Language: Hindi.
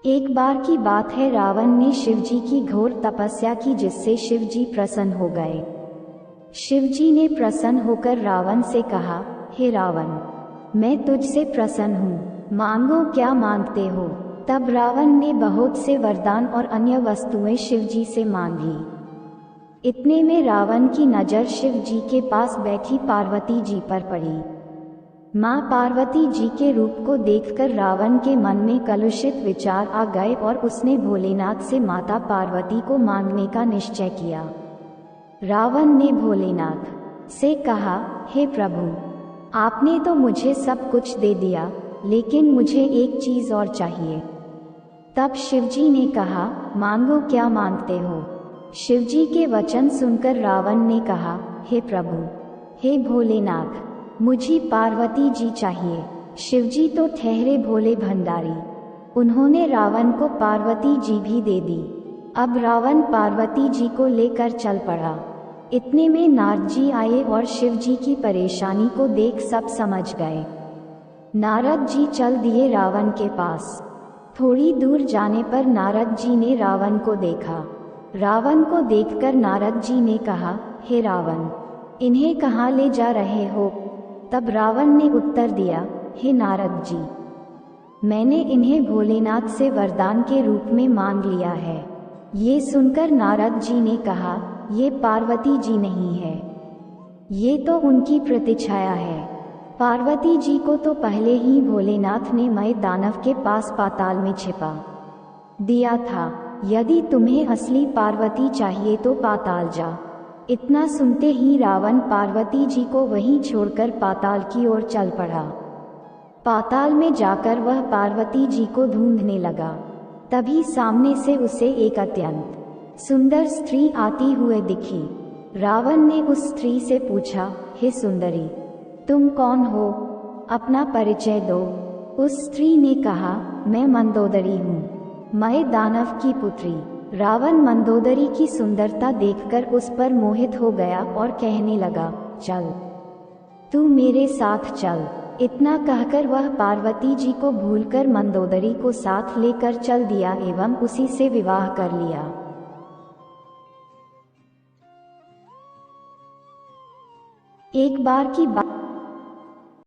एक बार की बात है, रावण ने शिवजी की घोर तपस्या की जिससे शिवजी प्रसन्न हो गए। शिवजी ने प्रसन्न होकर रावण से कहा, हे रावण, मैं तुझसे प्रसन्न हूँ, मांगो क्या मांगते हो। तब रावण ने बहुत से वरदान और अन्य वस्तुएं शिवजी से मांगी। इतने में रावण की नज़र शिवजी के पास बैठी पार्वती जी पर पड़ी। माँ पार्वती जी के रूप को देखकर रावण के मन में कलुषित विचार आ गए और उसने भोलेनाथ से माता पार्वती को मांगने का निश्चय किया। रावण ने भोलेनाथ से कहा, हे प्रभु, आपने तो मुझे सब कुछ दे दिया, लेकिन मुझे एक चीज और चाहिए। तब शिवजी ने कहा, मांगो क्या मांगते हो। शिवजी के वचन सुनकर रावण ने कहा, हे प्रभु, हे भोलेनाथ, मुझे पार्वती जी चाहिए। शिवजी तो ठहरे भोले भंडारी, उन्होंने रावण को पार्वती जी भी दे दी। अब रावण पार्वती जी को लेकर चल पड़ा। इतने में नारद जी आए और शिवजी की परेशानी को देख सब समझ गए। नारद जी चल दिए रावण के पास। थोड़ी दूर जाने पर नारद जी ने रावण को देखा। रावण को देखकर नारद जी ने कहा, हे रावण, इन्हें कहाँ ले जा रहे हो। तब रावण ने उत्तर दिया, हे नारद जी, मैंने इन्हें भोलेनाथ से वरदान के रूप में मांग लिया है। ये सुनकर नारद जी ने कहा, ये पार्वती जी नहीं है, ये तो उनकी प्रतिछाया है। पार्वती जी को तो पहले ही भोलेनाथ ने मय दानव के पास पाताल में छिपा दिया था। यदि तुम्हें असली पार्वती चाहिए तो पाताल जा। इतना सुनते ही रावण पार्वती जी को वहीं छोड़कर पाताल की ओर चल पड़ा। पाताल में जाकर वह पार्वती जी को ढूंढने लगा। तभी सामने से उसे एक अत्यंत सुंदर स्त्री आती हुए दिखी। रावण ने उस स्त्री से पूछा, हे सुंदरी, तुम कौन हो, अपना परिचय दो। उस स्त्री ने कहा, मैं मंदोदरी हूँ, मय दानव की पुत्री। रावण मंदोदरी की सुंदरता देखकर उस पर मोहित हो गया और कहने लगा, चल, तू मेरे साथ चल। इतना कहकर वह पार्वती जी को भूलकर मंदोदरी को साथ लेकर चल दिया एवं उसी से विवाह कर लिया। एक बार की बात